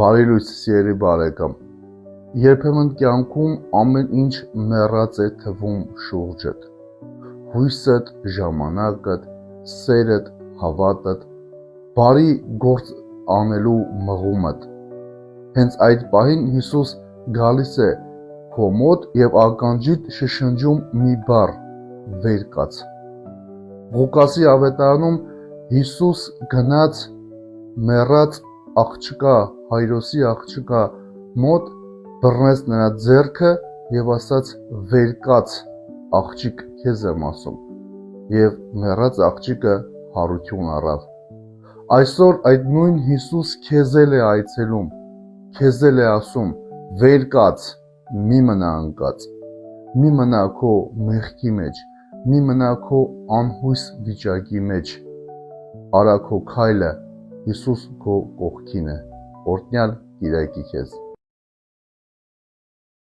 Բարի լույս սիրելի բարեկամ, երբեմն կյանքում ամեն ինչ մեռած է թվում շուրջդ, հույսդ, ժամանակդ, սերդ, հավատդ, բարի գործ անելու մղումդ։ Հենց այդ պահին Հիսուս գալիս է քո մոտ և ականջիդ շշնջում մի բառ՝ վեր կաց։ Ղուկասի ավետարանում Հիսուս գնաց մեռած աղջկա, Հայրոսի աղջկա մոտ, բռնեց նրա ձեռքը և ասաց վեր կաց, աղջիկ քեզ եմ ասում, և մեռած աղջիկը հարություն առավ։ Այսօր այդ նույն Հիսուս քեզ էլ է այցելում, քեզ էլ է ասում վեր կաց, մի մնա ընկած, մի մնա քո մեղքի մեջ, մի մնա քո անհույս վիճակի մեջ, արա քո քայլը, Հիսուս քո կողքին է, օրհնյալ կիրակի քեզ։